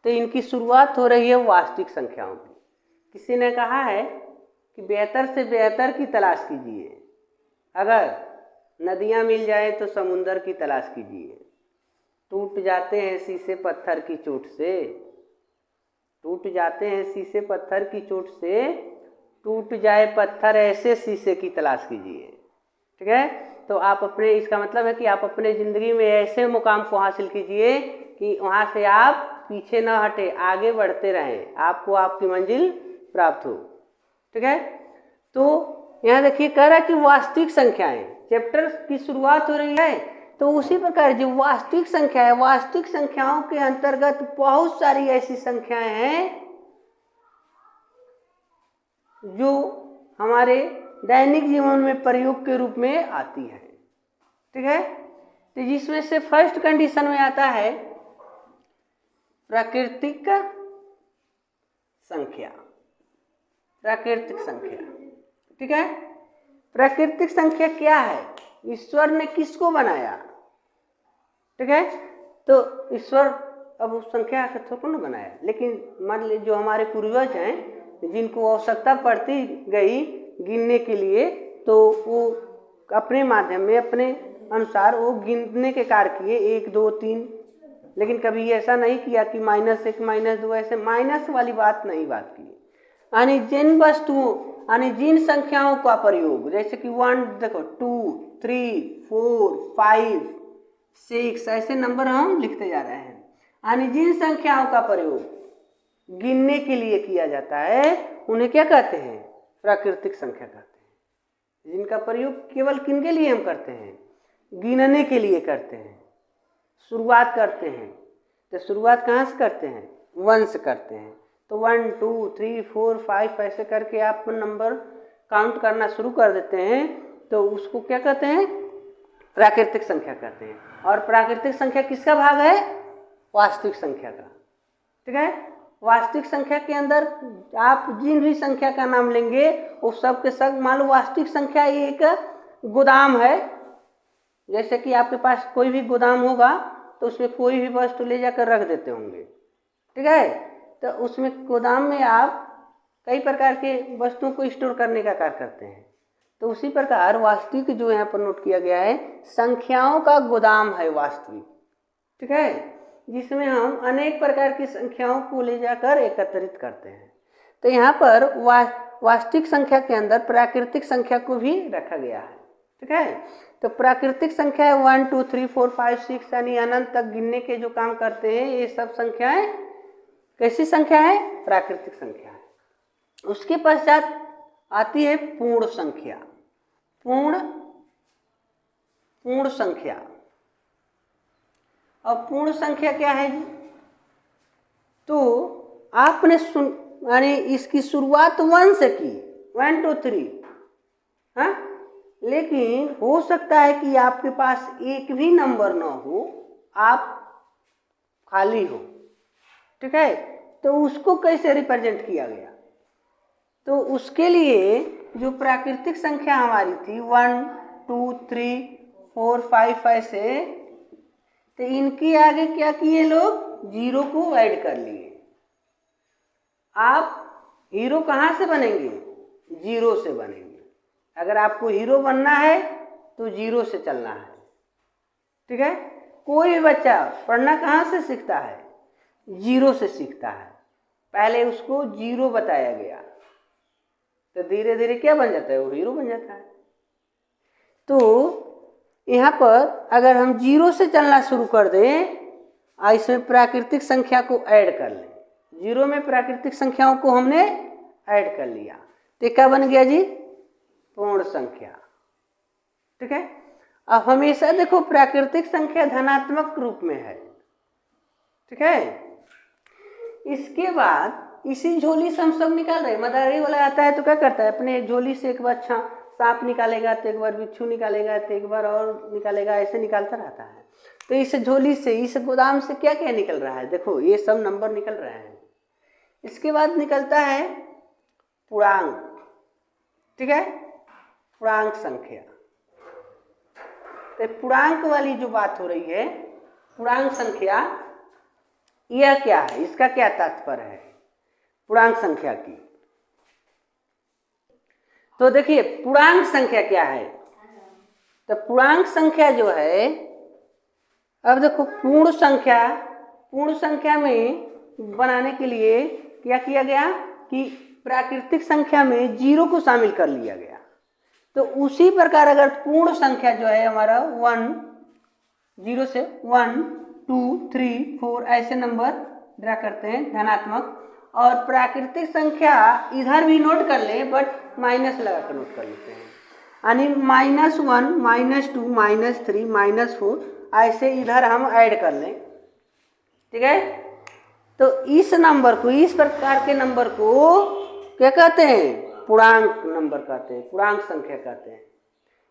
तो इनकी शुरुआत हो रही है वास्तविक संख्याओं की। किसी ने कहा है कि बेहतर से बेहतर की तलाश कीजिए, अगर नदियाँ मिल जाए तो समुंदर की तलाश कीजिए। टूट जाते हैं शीशे पत्थर की चोट से, टूट जाते हैं शीशे पत्थर की चोट से, टूट जाए पत्थर ऐसे शीशे की तलाश कीजिए। ठीक है, तो आप अपने, इसका मतलब है कि आप अपने ज़िंदगी में ऐसे मुकाम को हासिल कीजिए कि वहाँ से आप पीछे ना हटे, आगे बढ़ते रहें, आपको आपकी मंजिल प्राप्त हो। ठीक है, तो यहाँ देखिए कह रहा है कि वास्तविक संख्याएं, चैप्टर की शुरुआत हो रही है, तो उसी प्रकार जो वास्तविक संख्या है, वास्तविक संख्याओं के अंतर्गत बहुत सारी ऐसी संख्याएं हैं जो हमारे दैनिक जीवन में प्रयोग के रूप में आती है। ठीक है, तो जिसमें से फर्स्ट कंडीशन में आता है प्राकृतिक संख्या। प्राकृतिक संख्या, ठीक है, प्राकृतिक संख्या क्या है? ईश्वर ने किसको बनाया? ठीक है, तो ईश्वर अब उस संख्या का थोड़ा ना बनाया, लेकिन मान लीजिए जो हमारे पूर्वज हैं जिनको आवश्यकता पड़ती गई गिनने के लिए, तो वो अपने माध्यम में अपने अनुसार वो गिनने के कार्य किए, 1 2 3, लेकिन कभी ऐसा नहीं किया कि -1 -2, ऐसे माइनस वाली बात नहीं बात की। यानी जिन वस्तुओं, यानी जिन संख्याओं का प्रयोग, जैसे कि 1 देखो 2 3 4 5 6 ऐसे नंबर हम लिखते जा रहे हैं, यानी जिन संख्याओं का प्रयोग गिनने के लिए किया जाता है उन्हें क्या कहते हैं? प्राकृतिक संख्या कहते हैं। जिनका प्रयोग केवल किन के लिए हम करते हैं? गिनने के लिए करते हैं, शुरुआत करते हैं। तो शुरुआत कहाँ से करते हैं? 1 से करते हैं। तो 1 2 3 4 5 ऐसे करके आप नंबर काउंट करना शुरू कर देते हैं, तो उसको क्या कहते हैं? प्राकृतिक संख्या कहते हैं। और प्राकृतिक संख्या किसका भाग है? वास्तविक संख्या का। ठीक है, वास्तविक संख्या के अंदर आप जिन भी संख्या का नाम लेंगे वो सब के सब, मान लो वास्तविक संख्या एक गोदाम है। जैसे कि आपके पास कोई भी गोदाम होगा तो उसमें कोई भी वस्तु ले जाकर रख देते होंगे। ठीक है, तो उसमें गोदाम में आप कई प्रकार के वस्तुओं को स्टोर करने का कार्य करते हैं। तो उसी प्रकार वास्तविक जो यहाँ पर नोट किया गया है, संख्याओं का गोदाम है वास्तविक। ठीक है, जिसमें हम अनेक प्रकार की संख्याओं को ले जाकर एकत्रित करते हैं। तो यहाँ पर वास्तविक संख्या के अंदर प्राकृतिक संख्या को भी रखा गया है। ठीक है, तो प्राकृतिक संख्या है 1 2 3 4 5 6, यानी अनंत तक गिनने के जो काम करते हैं, ये सब संख्याएं कैसी संख्या है? प्राकृतिक संख्या है। उसके पश्चात आती है पूर्ण संख्या। पूर्ण संख्या। अब पूर्ण संख्या क्या है जी? तो आपने यानी इसकी शुरुआत 1 से की, 1 2 3, हाँ, लेकिन हो सकता है कि आपके पास एक भी नंबर ना हो, आप खाली हो। ठीक है, तो उसको कैसे रिप्रेजेंट किया गया? तो उसके लिए जो प्राकृतिक संख्या हमारी थी 1 2 3 4 5 ऐसे, तो इनके आगे क्या किए लोग? 0 को ऐड कर लिए। आप हीरो कहाँ से बनेंगे? 0 से बनेंगे। अगर आपको हीरो बनना है तो 0 से चलना है। ठीक है, कोई भी बच्चा पढ़ना कहाँ से सीखता है? 0 से सीखता है। पहले उसको 0 बताया गया, तो धीरे धीरे क्या बन जाता है? वो हीरो बन जाता है। तो यहाँ पर अगर हम 0 से चलना शुरू कर दें, इसमें प्राकृतिक संख्या को ऐड कर लें, 0 में प्राकृतिक संख्याओं को हमने ऐड कर लिया, तो क्या बन गया जी? पूर्ण संख्या। ठीक है, अब हमेशा देखो प्राकृतिक संख्या धनात्मक रूप में है। ठीक है, इसके बाद इसी झोली से हम सब निकाल रहे हैं। मदारी वाला आता है तो क्या करता है? अपने झोली से एक बार सांप निकालेगा, तो एक बार बिच्छू निकालेगा, तो एक बार और निकालेगा, ऐसे निकालता रहता है। तो इस झोली से, इस गोदाम से क्या क्या निकल रहा है? देखो ये सब नंबर निकल रहे हैं। इसके बाद निकलता है पूर्णांक। ठीक है, पूर्णांक संख्या। तो पूर्णांक वाली जो बात हो रही है, पूर्णांक संख्या, यह क्या है, इसका क्या तात्पर्य है पूर्णांक संख्या की। तो देखिए पूर्णांक संख्या क्या है, तो पूर्णांक संख्या जो है, अब देखो पूर्ण संख्या में बनाने के लिए क्या किया गया कि प्राकृतिक संख्या में जीरो को शामिल कर लिया गया। तो उसी प्रकार अगर पूर्ण संख्या जो है हमारा 1 0 से 1 2 3 4 ऐसे नंबर ड्रा करते हैं धनात्मक, और प्राकृतिक संख्या इधर भी नोट कर लें बट माइनस लगा कर नोट कर लेते हैं, यानी -1 -2 -3 -4 ऐसे इधर हम ऐड कर लें। ठीक है, तो इस नंबर को, इस प्रकार के नंबर को क्या कहते हैं, पूर्णांक नंबर कहते हैं, पूर्णांक संख्या कहते हैं।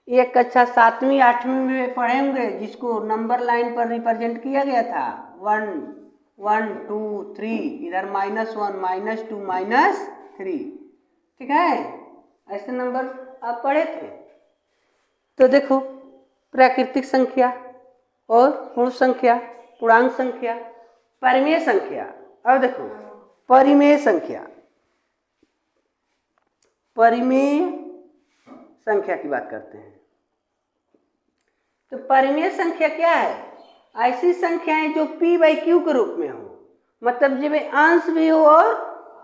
एक कक्षा 7वीं 8वीं में पढ़े होंगे जिसको नंबर लाइन पर रिप्रेजेंट किया गया था 1 1 2 3, इधर -1 -2 -3। ठीक है, ऐसे नंबर आप पढ़े थे। तो देखो प्राकृतिक संख्या और पूर्ण संख्या, पूर्णांक संख्या, परिमेय संख्या। अब देखो परिमेय संख्या, परिमेय संख्या की बात करते हैं। तो परिमेय संख्या क्या है, ऐसी संख्याएं जो p/q के रूप में हो, मतलब जिसमें अंश भी हो और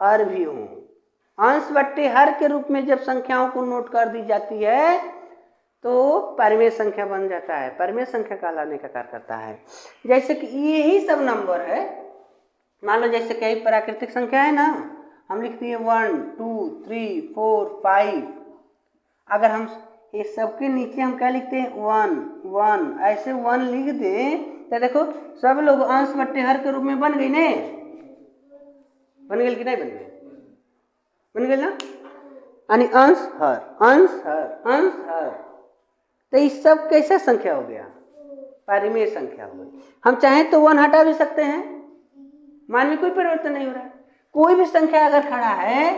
हर भी हो। अंश बट्टे हर के रूप में जब संख्याओं को नोट कर दी जाती है तो परिमेय संख्या बन जाता है, परिमेय संख्या कहलाने का कार्य करता है। जैसे कि यही सब नंबर है, मान लो जैसे कई प्राकृतिक संख्या है ना, हम लिखते हैं 1 2 3 4 5, अगर हम ये सबके नीचे हम क्या लिखते हैं 1 1, ऐसे 1 लिख दें तो देखो सब लोग अंश बट्टे हर के रूप में बन गई ने, बन गई कि नहीं बन गई, बन गई ना, यानी अंश हर अंश हर अंश हर। तो इस सब कैसा संख्या हो गया, परिमेय संख्या हो गई। हम चाहें तो 1 हटा भी सकते हैं, मान में कोई परिवर्तन नहीं हो रहा है। कोई भी संख्या अगर खड़ा है,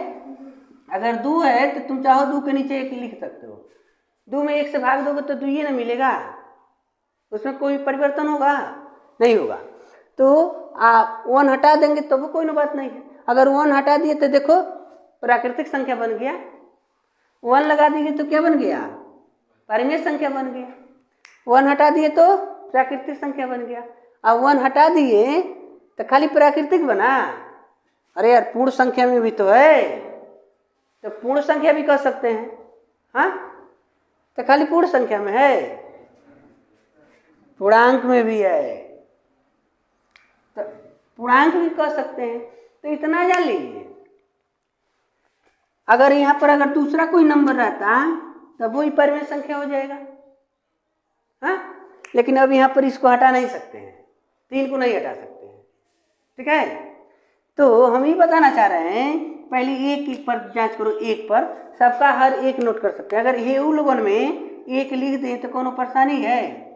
अगर 2 है तो तुम चाहो 2 के नीचे 1 लिख सकते हो, 2 में 1 से भाग दोगे तो 2 ही ना मिलेगा, उसमें कोई परिवर्तन होगा नहीं होगा। तो आप 1 हटा देंगे तो वो कोई ना बात नहीं है। अगर 1 हटा दिए तो देखो प्राकृतिक संख्या बन गया, 1 लगा देंगे तो क्या बन गया, परिमेय संख्या बन गया। 1 हटा दिए तो प्राकृतिक संख्या बन गया। अब 1 हटा दिए तो खाली प्राकृतिक बना, अरे यार पूर्ण संख्या में भी तो है, तो पूर्ण संख्या भी कह सकते हैं। हाँ, तो खाली पूर्ण संख्या में है, पूर्णांक में भी है, तो पूर्णांक भी कह सकते हैं। तो इतना जान लीजिए, अगर यहाँ पर अगर दूसरा कोई नंबर रहता तब वही परिमेय संख्या हो जाएगा। हाँ, लेकिन अब यहाँ पर इसको हटा नहीं सकते हैं, 3 को नहीं हटा सकते हैं। ठीक है, तो हम ये बताना चाह रहे हैं, पहले एक पर जांच करो, एक पर सबका हर एक नोट कर सकते हैं। अगर ये लोगों में 1 लिख दें तो कोनो परेशानी है,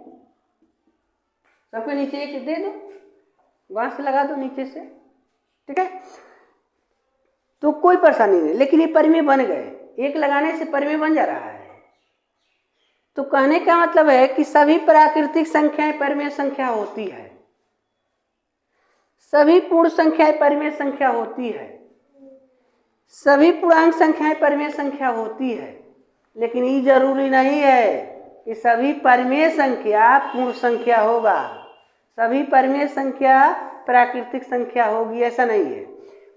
सबके नीचे 1 दे दो, बांस लगा दो नीचे से। ठीक है, तो कोई परेशानी नहीं, लेकिन ये परिमेय बन गए, 1 लगाने से परिमेय बन जा रहा है। तो कहने का मतलब है कि सभी प्राकृतिक संख्याएं परिमेय संख्या होती है, सभी पूर्ण संख्याएं परिमेय संख्या होती है, सभी पूर्णांक संख्याएं परिमेय संख्या होती है। लेकिन ये जरूरी नहीं है कि सभी परिमेय संख्या पूर्ण संख्या होगा, सभी परिमेय संख्या प्राकृतिक संख्या होगी, ऐसा नहीं है।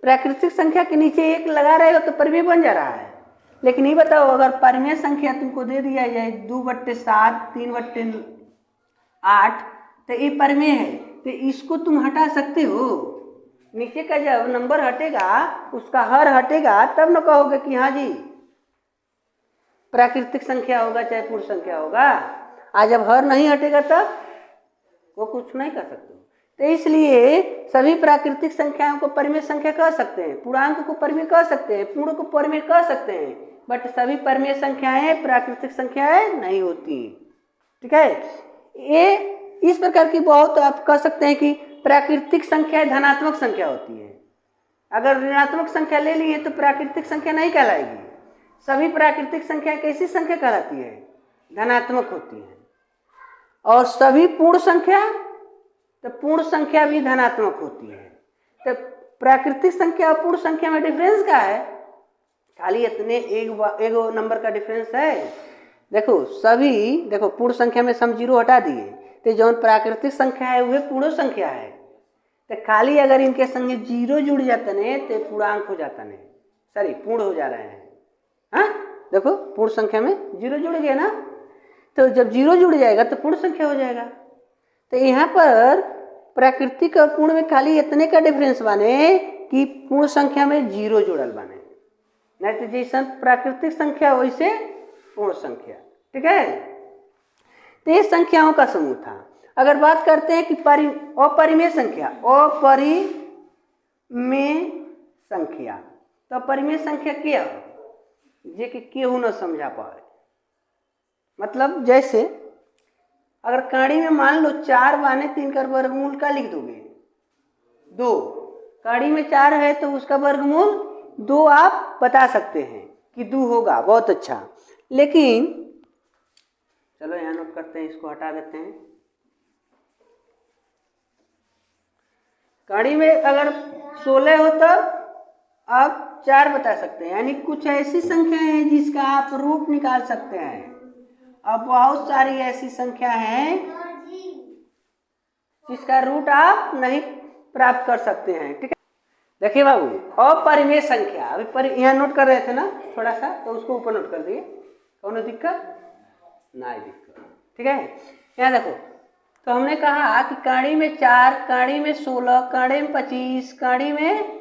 प्राकृतिक संख्या के नीचे 1 लगा रहे हो तो परिमेय बन जा रहा है। लेकिन ये बताओ, अगर परिमेय संख्या तुमको दे दिया जाए 2/7 3/8, तो ये परिमेय है, तो इसको तुम हटा सकते हो। नीचे का जब नंबर हटेगा, उसका हर हटेगा, तब न कहोगे कि हाँ जी प्राकृतिक संख्या होगा चाहे पूर्ण संख्या होगा। आज जब हर नहीं हटेगा तब वो कुछ नहीं कर सकते। तो इसलिए सभी प्राकृतिक संख्याओं को परिमेय संख्या कह सकते हैं, पूर्णांक को परिमेय कह सकते हैं, पूर्ण को परिमेय कह सकते हैं, बट सभी परिमेय संख्याएं प्राकृतिक संख्याएं नहीं होती। ठीक है, ये इस प्रकार की बहुत आप कह सकते हैं कि प्राकृतिक संख्याएं धनात्मक संख्या होती है। अगर ऋणात्मक संख्या ले ली है तो प्राकृतिक संख्या नहीं कहलाएगी। सभी प्राकृतिक संख्याएं कैसी संख्या कहलाती है, धनात्मक होती है। और सभी पूर्ण संख्या, तो पूर्ण संख्या भी धनात्मक होती है। तो प्राकृतिक संख्या और पूर्ण संख्या में डिफरेंस क्या है? खाली इतने एक नंबर का डिफरेंस है। देखो सभी, देखो पूर्ण संख्या में सम जीरो हटा दिए तो जो प्राकृतिक संख्या है वह पूर्ण संख्या है। तो खाली अगर इनके संगे जीरो जुड़ जाते हैं तो पूर्णांक हो जाता है, सॉरी पूर्ण हो जा रहे हैं। हाँ देखो पूर्ण संख्या में जीरो जुड़ गया ना, तो जब जीरो जुड़ जाएगा तो पूर्ण संख्या हो जाएगा। तो यहाँ पर प्राकृतिक और पूर्ण में खाली इतने का डिफरेंस बने कि पूर्ण संख्या में जीरो जुड़ल बने, नहीं तो जैसा प्राकृतिक संख्या वैसे पूर्ण संख्या। ठीक है, तो ये संख्याओं का समूह था। अगर बात करते हैं कि अपरिमेय संख्या, अपरिमेय संख्या, तो अपरिमेय संख्या क्या हो जे कि केहू न समझा पाए। मतलब जैसे अगर कहाड़ी में मान लो 4 बाने 3 का वर्गमूल का लिख दोगे 2, कहाड़ी में 4 है तो उसका वर्गमूल 2 आप बता सकते हैं कि 2 होगा, बहुत अच्छा। लेकिन चलो यहाँ नोट करते हैं, इसको हटा देते हैं। कहाड़ी में अगर 16 हो तब आप 4 बता सकते हैं, यानी कुछ ऐसी संख्या है जिसका आप रूट निकाल सकते हैं। अब बहुत सारी ऐसी संख्या हैं जिसका रूट आप नहीं प्राप्त कर सकते हैं। ठीक है, देखिए बाबू, अपरिमेय संख्या अभी यहाँ नोट कर रहे थे ना थोड़ा सा, तो उसको ऊपर नोट कर दिए, कौन दिक्कत नहीं दिक्कत। ठीक है, यहाँ देखो, तो हमने कहा कि कहाड़ी में 4, कहाड़ी में 16, कहाड़ी में 25, कहाड़ी में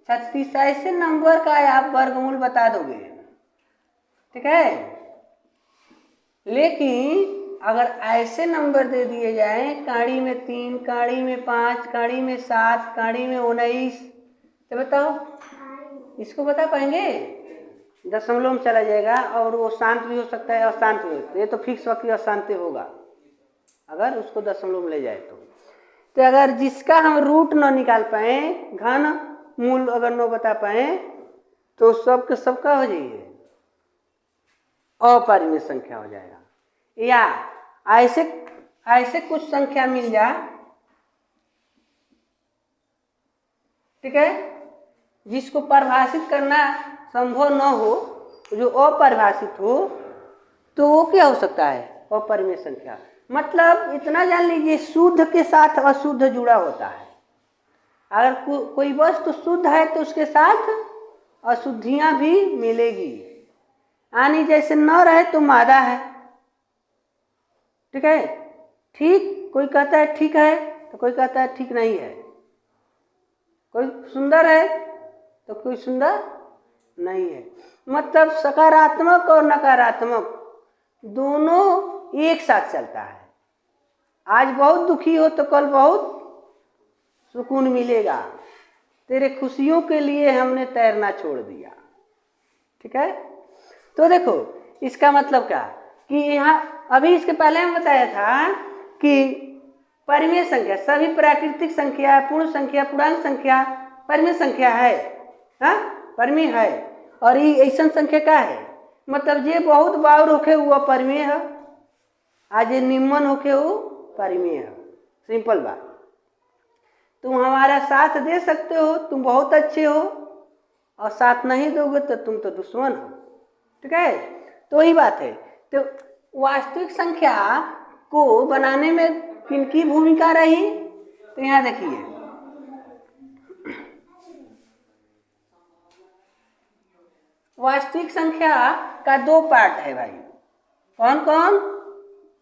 36, ऐसे नंबर का आप वर्गमूल बता दोगे। ठीक है, लेकिन अगर ऐसे नंबर दे दिए जाए कहाड़ी में 3, कहाड़ी में 5, कहाड़ी में 7, कहाड़ी में 19, तो बताओ इसको बता पाएंगे? दशमलव में चला जाएगा और वो शांत भी हो सकता है अशांत भी हो सकता है। ये तो फिक्स वक्त अशांत होगा अगर उसको दशमलव में ले जाए तो अगर जिसका हम रूट न निकाल पाए, घन मूल अगर न बता पाए, तो सबके सबका हो जाइए अपरिमेय संख्या हो जाएगा। या ऐसे कुछ संख्या मिल जाए, ठीक है, जिसको परिभाषित करना संभव न हो, जो अपरिभाषित हो, तो वो क्या हो सकता है? अपरिमेय संख्या। मतलब इतना जान लीजिए, शुद्ध के साथ अशुद्ध जुड़ा होता है। अगर कोई वस्तु शुद्ध है तो उसके साथ अशुद्धियां भी मिलेगी, यानी जैसे न रहे तो मादा है। ठीक है, ठीक कोई कहता है ठीक है तो कोई कहता है ठीक नहीं है, कोई सुंदर है तो कोई सुंदर नहीं है। मतलब सकारात्मक और नकारात्मक दोनों एक साथ चलता है। आज बहुत दुखी हो तो कल बहुत सुकून मिलेगा। तेरे खुशियों के लिए हमने तैरना छोड़ दिया। ठीक है, तो देखो इसका मतलब क्या कि यहाँ अभी इसके पहले हम बताया था कि परिमेय संख्या सभी प्राकृतिक संख्या, पूर्ण संख्या, पूर्णांक संख्या परिमेय संख्या है। हाँ, परिमेय है। और ये ऐसा संख्या क्या है? मतलब जे बहुत बाउर होके वो परिमेय है, आज निम्न होके वो परिमेय है। सिंपल बात। तुम हमारा साथ दे सकते हो, तुम बहुत अच्छे हो, और साथ नहीं दोगे तो तुम तो दुश्मन हो। ठीक है, तो वही बात है। तो वास्तविक संख्या को बनाने में किनकी भूमिका रही? तो यहाँ देखिए, वास्तविक संख्या का 2 पार्ट है भाई। कौन कौन?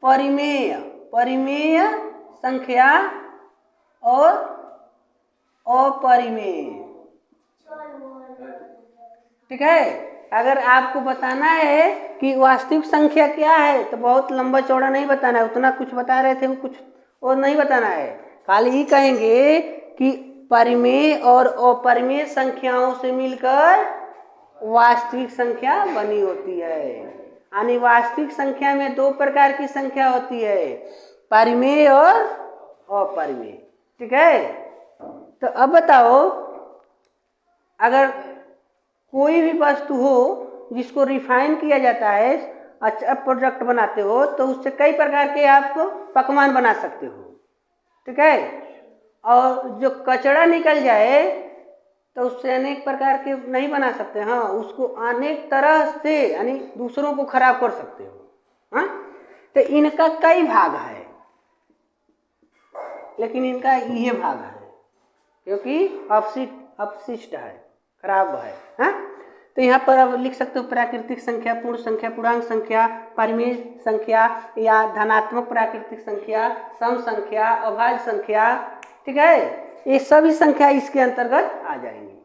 परिमेय, परिमेय संख्या और अपरिमेय। ठीक है, अगर आपको बताना है कि वास्तविक संख्या क्या है तो बहुत लंबा चौड़ा नहीं बताना है, उतना कुछ बता रहे थे वो कुछ और नहीं बताना है। खाली ही कहेंगे कि परिमेय और अपरिमेय संख्याओं से मिलकर वास्तविक संख्या बनी होती है। यानी वास्तविक संख्या में 2 प्रकार की संख्या होती है, परिमेय और अपरिमेय। ठीक है, तो अब बताओ, अगर कोई भी वस्तु हो जिसको रिफाइन किया जाता है, अच्छा प्रोडक्ट बनाते हो, तो उससे कई प्रकार के आप पकवान बना सकते हो। ठीक है, और जो कचरा निकल जाए तो उससे अनेक प्रकार के नहीं बना सकते। हाँ, उसको अनेक तरह से यानी दूसरों को खराब कर सकते हो। हाँ, तो इनका कई भाग है, लेकिन इनका ये भाग है क्योंकि अपशिष्ट है, खराब है। हाँ, तो यहाँ पर अब लिख सकते हो प्राकृतिक संख्या, पूर्ण संख्या, पूर्णांक संख्या, परिमेय संख्या या धनात्मक प्राकृतिक संख्या, सम संख्या, अभाज्य संख्या। ठीक है, ये सभी संख्या इसके अंतर्गत आ जाएंगी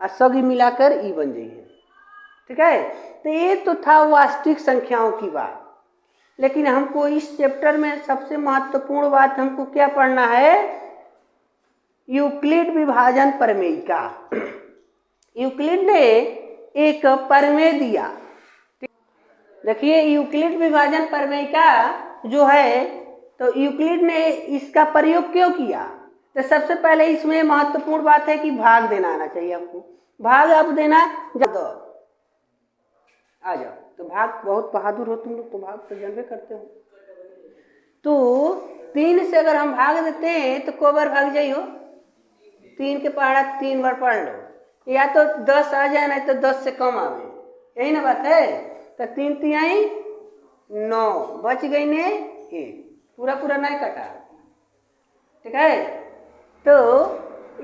और सभी मिलाकर ई बन जाएगी। ठीक है, तो ये तो था वास्तविक संख्याओं की बात। लेकिन हमको इस चैप्टर में सबसे महत्वपूर्ण बात हमको क्या पढ़ना है? यूक्लिड विभाजन प्रमेयिका। यूक्लिड ने एक प्रमेय दिया। देखिए, यूक्लिड विभाजन प्रमेयिका जो है, तो यूक्लिड ने इसका प्रयोग क्यों किया? तो सबसे पहले इसमें महत्वपूर्ण बात है कि भाग देना आना चाहिए आपको। भाग आप देना आ जाओ, तो भाग बहुत बहादुर हो तुम लोग, तो भाग तो जानबे करते हो। तो 3 से अगर हम भाग देते हैं तो को बार भाग जाइयो? 3 के पहाड़ा 3 बार पढ़ लो, या तो 10 आ जाए, नहीं तो 10 से कम आवे, यही ना बात है। तो 3 तिहाई 9 बच गई ने 1, पूरा पूरा नहीं कटा। ठीक है, तो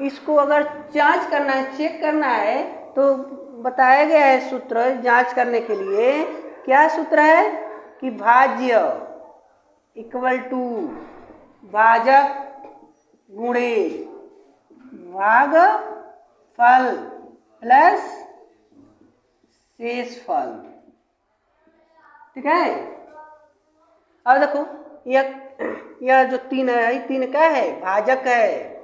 इसको अगर जांच करना है, चेक करना है, तो बताया गया है सूत्र जांच करने के लिए। क्या सूत्र है कि भाज्य इक्वल टू भाजक गुणे भागफल प्लस शेषफल। ठीक है, अब देखो यह जो 3 है, ये 3 का है भाजक है,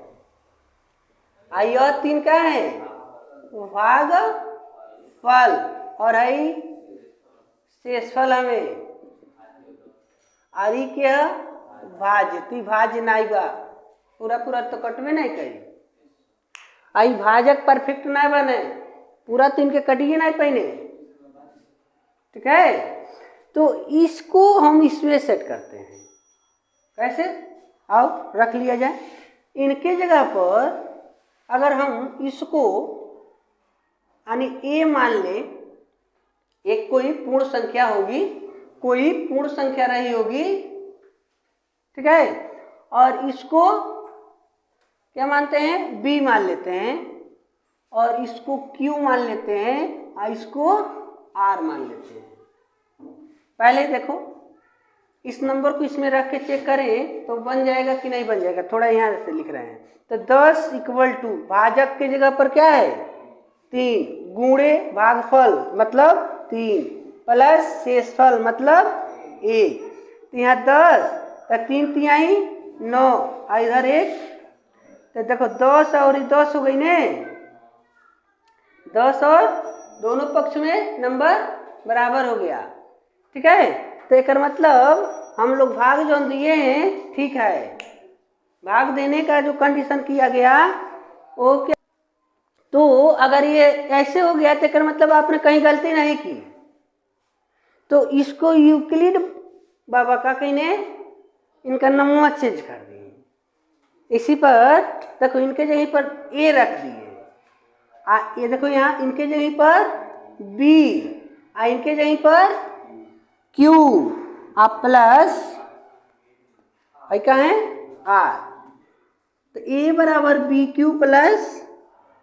यह 3 का है भागफल, और है शेषफल हमें आरी के भाज्य। ती भाज्य नहीं बा, पूरा पूरा तो कटवे नहीं करी। आई भाजक परफेक्ट नहीं बने, पूरा 3 के कटिए नहीं पहने। ठीक है, तो इसको हम इसमें सेट करते हैं। कैसे? आओ रख लिया जाए। इनके जगह पर अगर हम इसको यानी ए मान ले, एक कोई पूर्ण संख्या होगी, कोई पूर्ण संख्या रही होगी। ठीक है, और इसको क्या मानते हैं? बी मान लेते हैं, और इसको क्यू मान लेते हैं, और इसको आर मान लेते हैं। पहले देखो इस नंबर को इसमें रख के चेक करें तो बन जाएगा कि नहीं बन जाएगा। थोड़ा यहाँ से लिख रहे हैं, तो 10 इक्वल टू भाजक के जगह पर क्या है? 3 गुणे भागफल मतलब 3 प्लस शेषफल मतलब 1। तो यहाँ 10, तो 3 तिहाई 9, और इधर 1, तो देखो 10 और 10 हो गई ने, 10 और दोनों पक्ष में नंबर बराबर हो गया। ठीक है, तो एक मतलब हम लोग भाग जो दिए हैं ठीक है, भाग देने का जो कंडीशन किया गया वो क्या? तो अगर ये ऐसे हो गया तो मतलब आपने कहीं गलती नहीं की, तो इसको यूक्लिड बाबा का कहीं ने इनका नंबर चेंज कर दिए। इसी पर देखो इनके जगह पर ए रख दिए, ये देखो यहाँ इनके जगह पर बी, इनके जगह पर क्यू, प्लस क्या है आर। तो ए बराबर B Q plus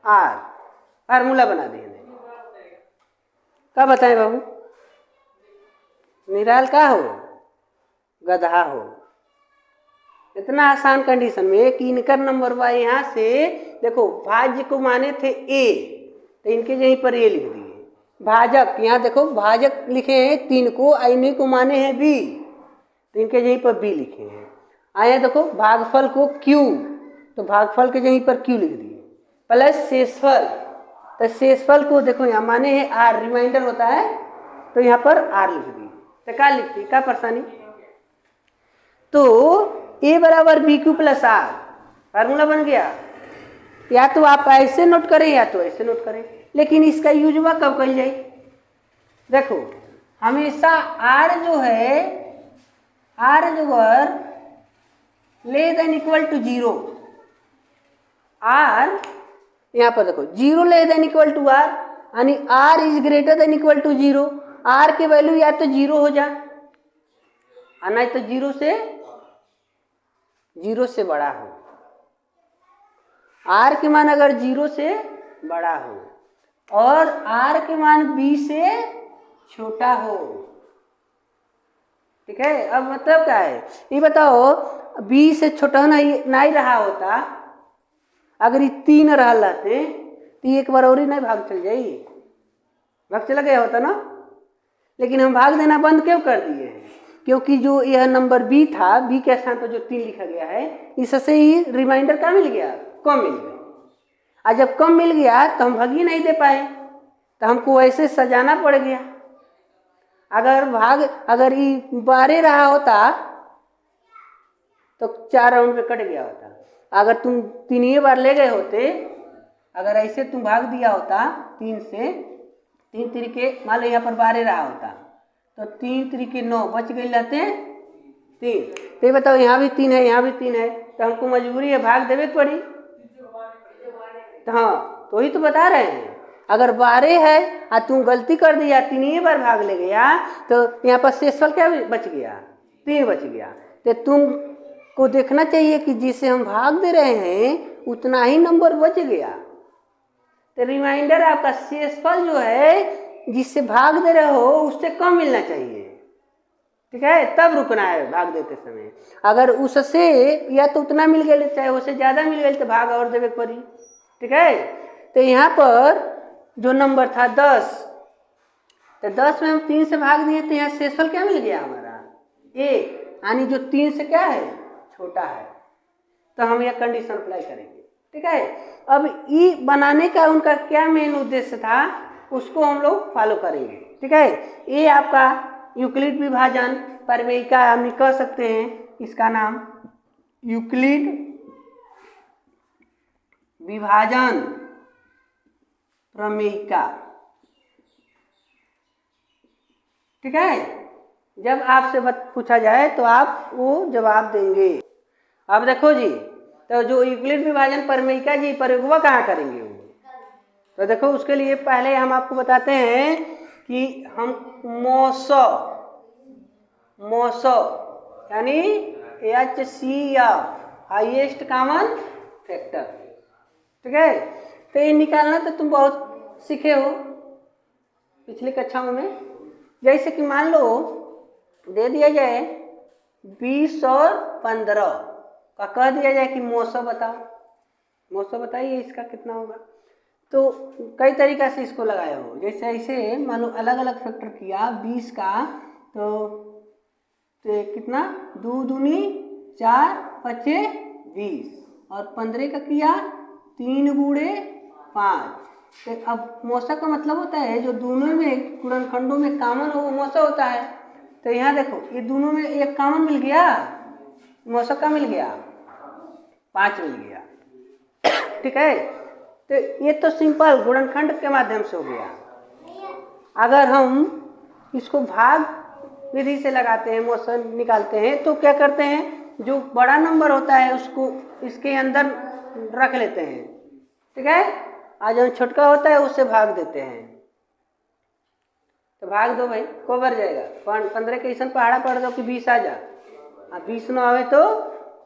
R formula बना दिए। क्या बताएं बाबू? निराल का हो, गधा हो। इतना आसान कंडीशन में कि इनका नंबर वाई यहाँ से देखो, भाज्य को माने थे ए, तो इनके जगह पर ए लिख दिए। भाजक यहाँ देखो भाजक लिखे हैं 3 को, इन्हीं को माने हैं बी, तो इनके जगह पर बी लिखे हैं। आया देखो भागफल को क्यू, तो भागफल के जगह पर क्यू लिख दिए, प्लस शेषफल, तो शेषफल को देखो यहाँ माने हैं आर, रिमाइंडर होता है, तो यहाँ पर आर लिख दिए। तो क्या लिखती, क्या परेशानी? तो ए बराबर B Q plus R formula बन गया। या तो आप ऐसे नोट करें या तो ऐसे नोट करें, लेकिन इसका यूजवा कब कही जाए? देखो हमेशा आर जो है, आर जो less than equal to 0, r, यहाँ पर देखो 0 less than equal to r, यानी r is greater than equal to 0। R की वैल्यू या तो 0 हो जा, और नहीं तो 0 से बड़ा हो। आर के मान अगर 0 से बड़ा हो और आर के मान b से छोटा हो, ठीक है। अब मतलब क्या है ये बताओ, b से छोटा नहीं रहा होता, अगर ये 3 रहते तो एक बार और ही नहीं भाग चल जाई, भाग चला गया होता ना। लेकिन हम भाग देना बंद क्यों कर दिए हैं? क्योंकि जो यह नंबर b था, b के स्थान पर जो 3 लिखा गया है, इससे ही रिमाइंडर क्या मिल गया? कम मिल गया। और जब कम मिल गया तो हम भाग ही नहीं दे पाए, तो हमको ऐसे सजाना पड़ गया। अगर ये 12 रहा होता तो 4 राउंड पे कट गया होता। अगर तुम 3 ही बार ले गए होते, अगर ऐसे तुम भाग दिया होता 3 से, 3 तरीके मान लो यहाँ पर 12 रहा होता, तो 3 तरीके 9 बच गए रहते 3। तो ये बताओ यहाँ भी 3 है, यहाँ भी 3 है, तो हमको मजबूरी है भाग देवे पड़ी। तो हाँ, तो ही तो बता रहे हैं, अगर 12 है और तुम गलती कर दिया 3 ही बार भाग ले गया, तो यहाँ पर शेषफल क्या बच गया? 3 बच गया। तो तुमको देखना चाहिए कि जिसे हम भाग दे रहे हैं उतना ही नंबर बच गया। तो रिमाइंडर आपका शेषफल जो है जिससे भाग दे रहे हो उससे कम मिलना चाहिए, ठीक है, तब रुकना है भाग देते समय। अगर उससे या तो उतना मिल गया, चाहे उससे ज़्यादा मिल गया तो भाग और देवे पड़ी, ठीक है। तो यहाँ पर जो नंबर था 10, तो 10 में हम 3 से भाग दिए, तो यहाँ शेषफल क्या मिल गया हमारा? 1, यानी जो 3 से क्या है? छोटा है। तो हम यह कंडीशन अप्लाई करेंगे, ठीक है। अब ई बनाने का उनका क्या मेन उद्देश्य था उसको हम लोग फॉलो करेंगे, ठीक है। ये आपका यूक्लिड विभाजन प्रमेयिका हम कह सकते हैं, इसका नाम यूक्लिड विभाजन प्रमेयिका, ठीक है। जब आपसे पूछा जाए तो आप वो जवाब देंगे। अब देखो जी, तो जो यूक्लिड विभाजन प्रमेयिका जी प्रयोगवा कहाँ करेंगे वो? तो देखो उसके लिए पहले हम आपको बताते हैं कि हम मौसो यानी HCF हाईएस्ट कॉमन फैक्टर, ठीक है। तो ये निकालना तो तुम बहुत सीखे हो पिछली कक्षाओं में। जैसे कि मान लो दे दिया जाए 20 और 15 का, कह दिया जाए कि मौसो बताइए इसका कितना होगा। तो कई तरीक़ा से इसको लगाए हो, जैसे ऐसे मान लो अलग अलग फैक्टर किया 20 का, तो कितना 2 दूनी 4 पचे 20, और 15 का किया 3 गुणे 5। तो अब मौसा का मतलब होता है जो दोनों में गुणनखंडों में कॉमन हो वो मौसा होता है। तो यहाँ देखो ये दोनों में एक कॉमन मिल गया, मौसा का मिल गया 5 मिल गया, ठीक है। तो ये तो सिंपल गुणनखंड के माध्यम से हो गया। अगर हम इसको भाग विधि से लगाते हैं, मौसा निकालते हैं, तो क्या करते हैं, जो बड़ा नंबर होता है उसको इसके अंदर रख लेते हैं, ठीक है, और जो छोटका होता है उससे भाग देते हैं। तो भाग दो भाई, को भर जाएगा 15 के ऐसा पहाड़ा पड़ दो कि 20 आ जा, 20 न आवे तो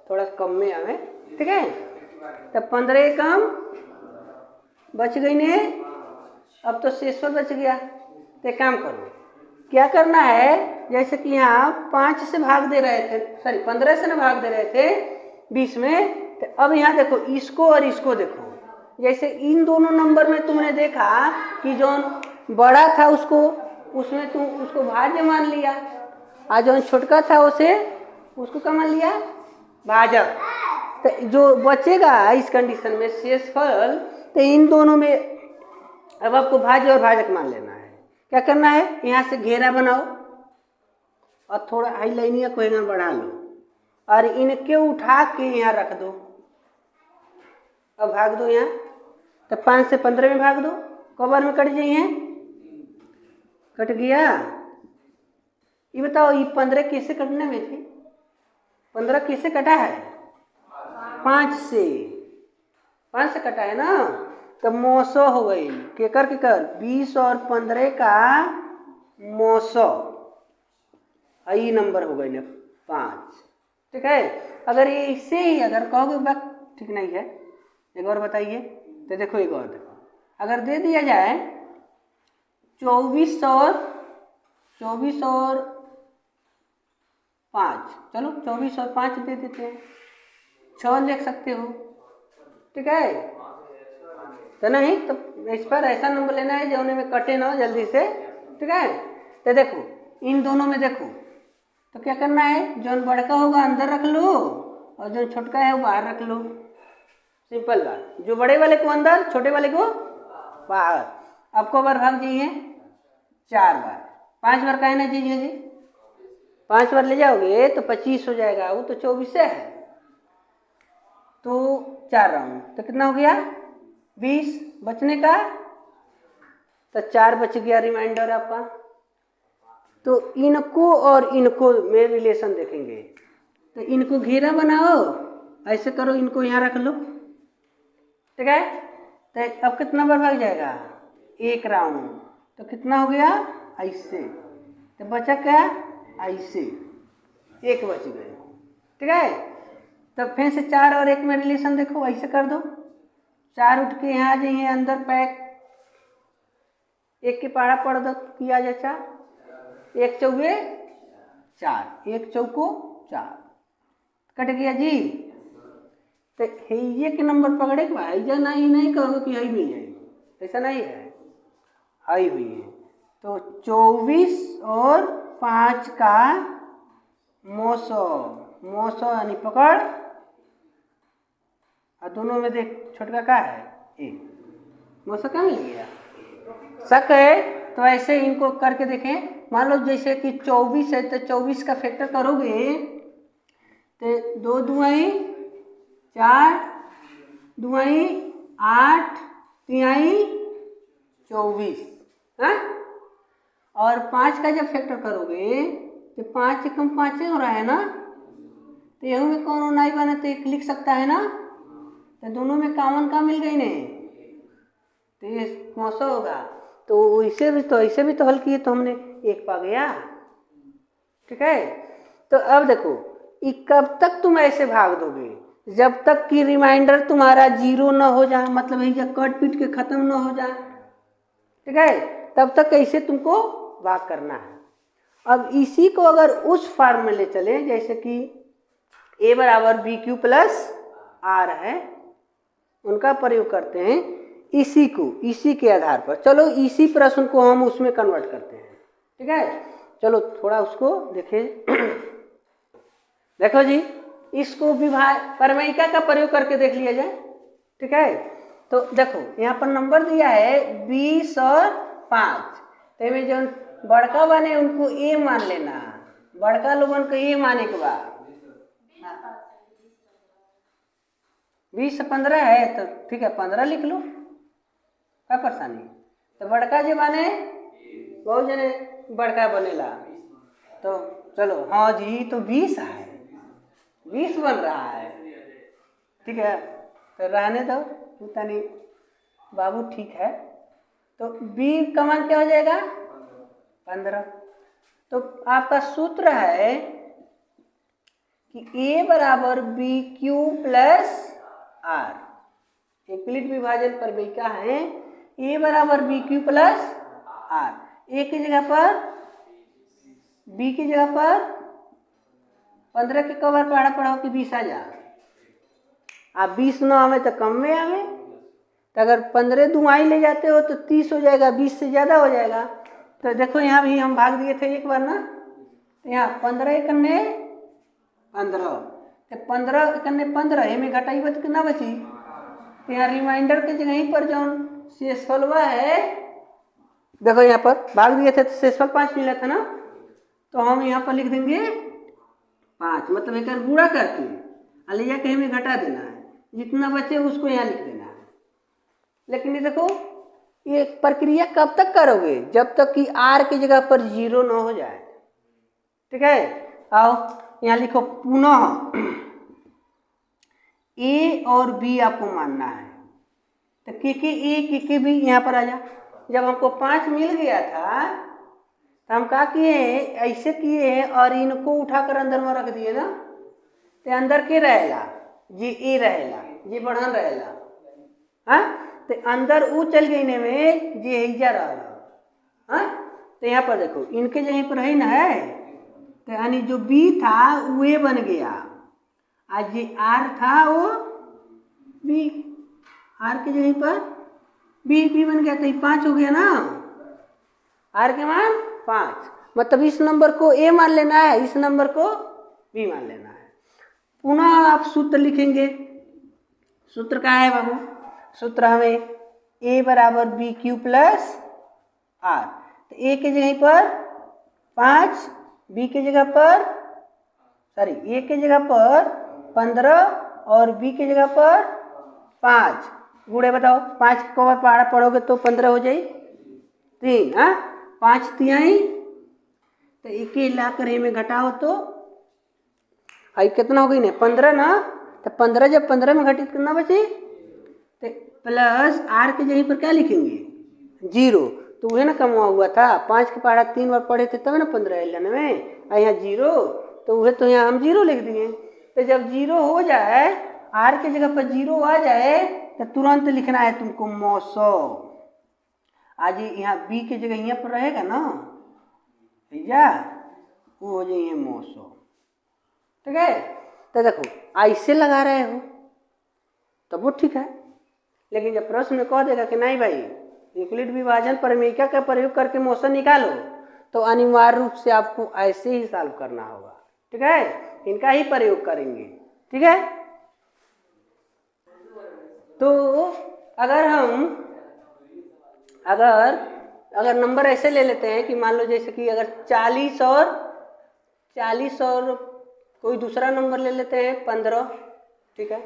थोड़ा कम में आवे, ठीक है। तो 15 कम बच गई ने, अब तो शेषफल बच गया। तो काम करो, क्या करना है, जैसे कि यहाँ 5 से भाग दे रहे थे, सॉरी 15 से ना भाग दे रहे थे 20 में, तो अब यहाँ देखो इसको और इसको देखो। जैसे इन दोनों नंबर में तुमने देखा कि जो बड़ा था उसमें तुम उसको भाज्य मान लिया, और जो छोटका था उसको क्या मान लिया? भाजक। तो जो बचेगा इस कंडीशन में शेषफल, तो इन दोनों में अब आपको भाज्य और भाजक मान लेना है। क्या करना है, यहाँ से घेरा बनाओ और थोड़ा हाईलाइनिया को यहाँ बढ़ा लो और इनके उठा के यहाँ रख दो। अब भाग दो यहाँ, तो 5 से 15 में भाग दो, कबर में कट जाइए, कट गया। ये बताओ ये 15 कैसे कटने में थे? 15 कैसे कटा है? 5 से। 5 से कटा है ना, तो मोसो हो गई केकर 20 और 15 का मोसो, आई नंबर हो गई ना 5। ठीक है, अगर ये इससे ही अगर कहोगे बात ठीक नहीं है, एक और बताइए। तो देखो एक और देखो, अगर दे दिया जाए 24 और 5, चलो 24 और 5 दे देते हैं, 6 लिख सकते हो। ठीक है, तो नहीं तो इस पर ऐसा नंबर लेना है जो उन्हें में कटे ना हो जल्दी से। ठीक है, तो देखो इन दोनों में देखो तो क्या करना है, जो बड़का होगा अंदर रख लो और जो छोटका है वो बाहर रख लो, सिंपल बात। जो बड़े वाले को अंदर, छोटे वाले को बाहर। आपको बार भाग जाइए 4 बार, 5 बार का है ना जी, 5 बार ले जाओगे तो 25 हो जाएगा, वो तो 24 है, तो 4 राउंड तो कितना हो गया 20 बचने का, तो 4 बच गया रिमाइंडर आपका। तो इनको और इनको में रिलेशन देखेंगे, तो इनको घेरा बनाओ, ऐसे करो, इनको यहाँ रख लो। ठीक है, तो अब कितना बार भाग जाएगा 1 राउंड, तो कितना हो गया ऐसे, तो बचा क्या ऐसे, 1 बच गए। ठीक है, तब फिर से 4 और 1 में रिलेशन देखो, ऐसे कर दो, 4 उठ के यहाँ आ जाइए अंदर पैक, 1 के पारा पड़ दो किया जाचा, 1 चौके 4, 1 चौको 4 कट गया जी। तो ये के नंबर पकड़े भाई जा नहीं कहोगे कि हाई मिल जाएगी, ऐसा नहीं है, हाई हुई है। तो 24 और 5 का मोसो यानी पकड़, और दोनों में देख छोटका क्या है 1, मोसो क्या मिल गया। शक है तो ऐसे इनको करके देखें। मान लो जैसे कि 24 है तो 24 का फैक्टर करोगे तो 2 दुआई 4, दुआई 8, तिहाई 24 है, और 5 का जब फैक्टर करोगे तो 5 कम 5 हो रहा है ना, तो यही में कौन नहीं बने तो 1 लिख सकता है ना, तो दोनों में कॉमन का मिल गई नहीं, तो ये मौसम होगा। तो इसे भी तो हल किए तो हमने 1 पा गया। ठीक है, तो अब देखो ये कब तक तुम ऐसे भाग दोगे, जब तक कि रिमाइंडर तुम्हारा 0 ना हो जाए, मतलब यही जब कट पीट के खत्म ना हो जाए। ठीक है, तब तक ऐसे तुमको भाग करना है। अब इसी को अगर उस फॉर्म में ले चले जैसे कि a बराबर BQ प्लस R है, उनका प्रयोग करते हैं इसी के आधार पर। चलो इसी प्रश्न को हम उसमें कन्वर्ट करते हैं। ठीक है, चलो थोड़ा उसको देखें। देखो जी, इसको विभाग परमयिका का प्रयोग करके देख लिया जाए। ठीक है, तो देखो यहाँ पर नंबर दिया है 20 और 5, तो में जो बड़का बने उनको ए मान लेना, बड़का लोगन को ए माने के बाद 20 से 15 है तो ठीक है 15 लिख लो, क्या परेशानी। तो बड़का जो बने बहुत जने बड़का बनेला, तो चलो हाँ जी तो 20 है, 20 बन रहा है। ठीक है, तो रहने दो पता नहीं बाबू, ठीक है। तो बी का मान क्या हो जाएगा 15। तो आपका सूत्र है कि ए बराबर BQ प्लस R, एकलिट विभाजन पर B का है ए बराबर BQ प्लस R। ए की जगह पर बी की जगह पर 15 के कवर पढ़ा कि 20 आ जा, आप 20 न आवे तो कम में आवे, तो अगर 15 दुआई ले जाते हो तो 30 हो जाएगा, 20 से ज़्यादा हो जाएगा। तो देखो यहाँ भी हम भाग दिए थे एक बार ना, तो यहाँ 15 कन्ने 15, तो 15 कन्ने 15 में घटाई तो कितना बची, तो यहाँ रिमाइंडर के जगह पर जो शेषफलवा है, देखो यहाँ पर भाग दिए थे तो शेषफल 5 मिला था ना, तो हम यहाँ पर लिख देंगे 5, मतलब एक गुणा करके ले जाके हमें घटा देना है, जितना बचे उसको यहाँ लिख देना है। लेकिन ये देखो ये प्रक्रिया कब तक करोगे, जब तक कि R की जगह पर 0 ना हो जाए। ठीक है, आओ यहाँ लिखो पुनः A और B आपको मानना है। तो के भी यहाँ पर आ जा। जब हमको 5 मिल गया था तो हम क्या किए, ऐसे किए और इनको उठाकर अंदर में रख दिए ना, तो अंदर के रहेला जी ए रहेला, जी बढ़न रहेला। हाँ, तो अंदर वो चल गई ने में जी ऐजा रहा। हाँ, तो यहाँ पर देखो इनके जहीं पर है ना है, तो यानी जो बी था वो ए बन गया, आज जी आर था वो बी, आर के जगह पर बी बन गया, तो ये 5 हो गया ना, आर के मान 5। मतलब इस नंबर को ए मान लेना है, इस नंबर को बी मान लेना है। पुनः आप सूत्र लिखेंगे। सूत्र क्या है बाबू? सूत्र हमें ए बराबर बी क्यू प्लस आर। तो ए के जगह पर 5, बी के जगह पर ए के जगह पर 15 और बी के जगह पर 5। गुणे बताओ, 5 को पहाड़ा पढ़ोगे तो 15 हो जाए 3। हाँ, 5 तिहाई, तो एक ला कर में घटाओ तो आई कितना हो गई ने 15 ना। तो 15 जब 15 में घटित कितना बचे, तो प्लस आर के जगह पर क्या लिखेंगे 0। तो वह ना कमा हुआ था, 5 के पहाड़ा 3 बार पढ़े थे तब ना 15 एलन में, और यहाँ 0, तो वह तो यहाँ हम 0 लिख दिए। तो जब 0 हो जाए, आर के जगह पर 0 आ जाए, तो तुरंत लिखना है तुमको 900। आज यहाँ बी के जगह यहाँ पर रहेगा ना भैया, वो हो जाइए 900। ठीक है, तो देखो ऐसे लगा रहे हो तब वो ठीक है, लेकिन जब प्रश्न में कह देगा कि नहीं भाई यूक्लिड विभाजन प्रमेयिका का प्रयोग करके मोशन निकालो, तो अनिवार्य रूप से आपको ऐसे ही सॉल्व करना होगा। ठीक है, इनका ही प्रयोग करेंगे। ठीक है, तो अगर नंबर ऐसे ले लेते हैं कि मान लो जैसे कि अगर 40 और कोई दूसरा नंबर ले लेते हैं 15। ठीक है,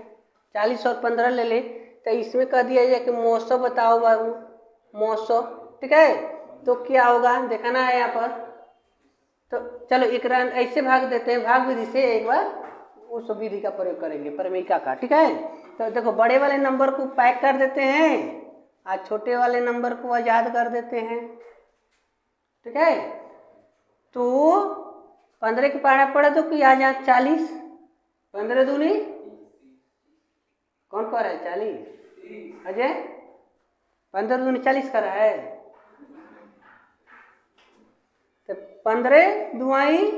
40 और 15 ले ले, तो इसमें कह दिया जाए कि 900 बताओ बाबू, 900। ठीक है, तो क्या होगा देखना है यहाँ पर। तो चलो एक ऐसे भाग देते हैं, भाग विधि से एक बार उस विधि का प्रयोग करेंगे प्रमेयिका का। ठीक है, तो देखो बड़े वाले नंबर को पैक कर देते हैं और छोटे वाले नंबर को आजाद कर देते हैं। ठीक है, तो 15 के पहाड़ा पड़ा तो कि आ जा 40, 15 दूनी कौन कर रहा है 40, अजय 15 दूनी 40 कर रहा है, तो 15 दुआई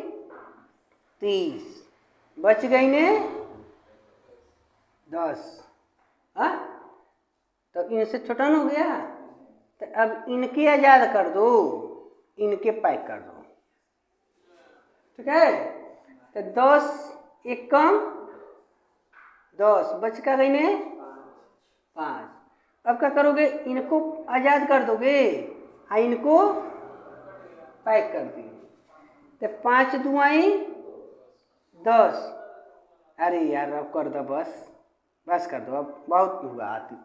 30, बच गई ने 10। हाँ, तो इनसे छोटा न हो गया, तो अब इनके आजाद कर दो, इनके पैक कर दो। ठीक है, तो 10 एक कम 10, बच का गई ने 5। अब क्या करोगे, इनको आजाद कर दोगे और इनको पैक कर दिए, तो 5 दुआई 10। अरे यार अब कर दो, बस कर दो, अब बहुत हुआ, आती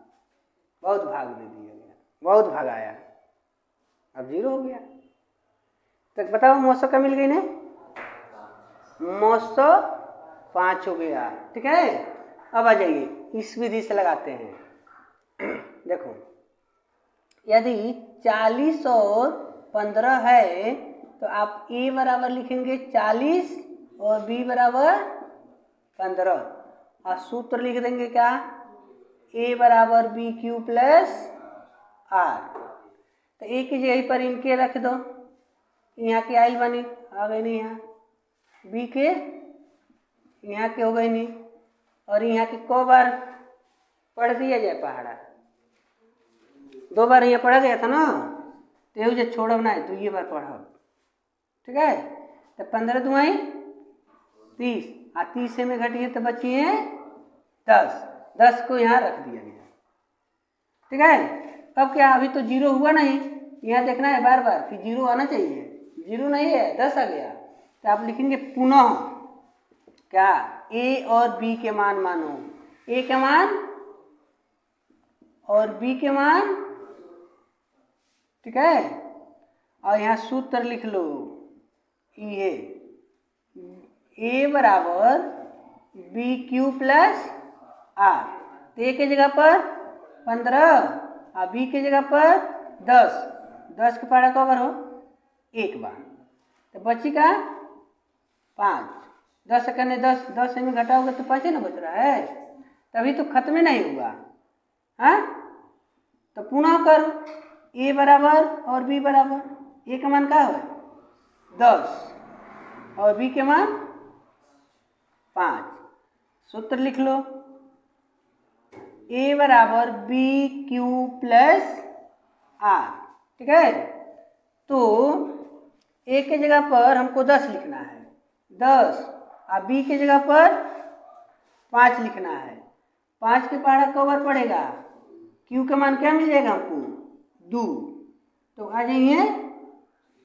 बहुत भाग दे दिया गया, बहुत भगाया, अब 0 हो गया। तो बताओ 900 का मिल गई ने 905 हो गया। ठीक है, अब आ जाइए इस विधि से लगाते हैं। देखो यदि 40 और 15 है तो आप ए बराबर लिखेंगे 40 और बी बराबर 15, और सूत्र लिख देंगे क्या, ए बराबर बी क्यू प्लस आर। तो ए की जगह पर इनके रख दो, यहाँ की आइल बनी आ गई नहीं, यहाँ बी के यहाँ के हो गई नहीं, और यहाँ के को बार पढ़ दिया जाए पहाड़ा, 2 बार यहाँ पढ़ा गया था ना, तो ये छोड़ो ना है तो ये बार पढ़ो। ठीक है, तो 15 दुआई 30, और 30 में घटिए तो बचिए 10 को यहाँ रख दिया गया। ठीक है, अब क्या अभी तो 0 हुआ नहीं, यहाँ देखना है बार बार कि 0 आना चाहिए, 0 नहीं है 10 आ गया, तो आप लिखेंगे पुनः क्या, ए और बी के मान मानो, ए के मान और बी के मान। ठीक है, और यहाँ सूत्र लिख लो, ये ए बराबर बी क्यू प्लस आर, तो ए के जगह पर 15 और बी की जगह पर 10, 10 के पहाड़ा कवर हो एक बार, तो बची का 5, 10 करने 10, 10 में घटाओगे तो 5 ही ना बच रहा है, तभी तो खत्म नहीं हुआ। हाँ, तो पुनः करो, ए बराबर और बी बराबर, ए का मान क्या है 10 और बी के मान 5, सूत्र लिख लो, ए बराबर बी क्यू प्लस आर। ठीक है, तो ए के जगह पर हमको 10 लिखना है, 10 और बी के जगह पर 5 लिखना है, 5 के पहाड़ा कवर पड़ेगा, क्यू का मान क्या मिल जाएगा हमको 2, तो आ जाइए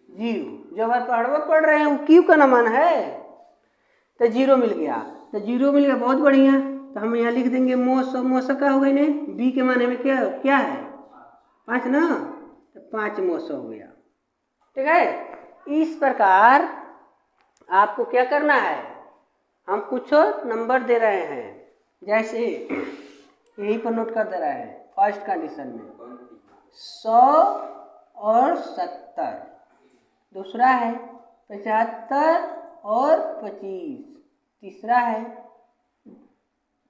0, जब आप पहाड़वा पढ़ रहे हैं वो क्यू का ना मान है तो 0 मिल गया, तो 0 मिल गया, बहुत बढ़िया। तो हम यहाँ लिख देंगे मौसा का हो गई ने, बी के मान में क्या क्या है 5 ना, तो 5 मौसा हो गया। ठीक है, इस प्रकार आपको क्या करना है, हम कुछ नंबर दे रहे हैं, जैसे यहीं पर नोट कर दे रहे हैं, फर्स्ट कंडीशन में 100 और 70, दूसरा है 75 और 25,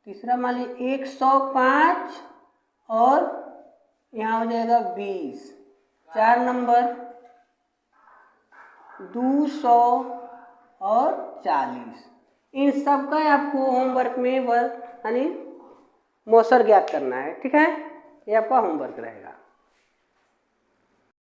तीसरा मान लीजिए 105 और यहाँ हो जाएगा 20, 4 नंबर 200 और 40। इन सब का आपको होमवर्क में यानी मौसर ज्ञात करना है। ठीक है, ये आपका होमवर्क रहेगा।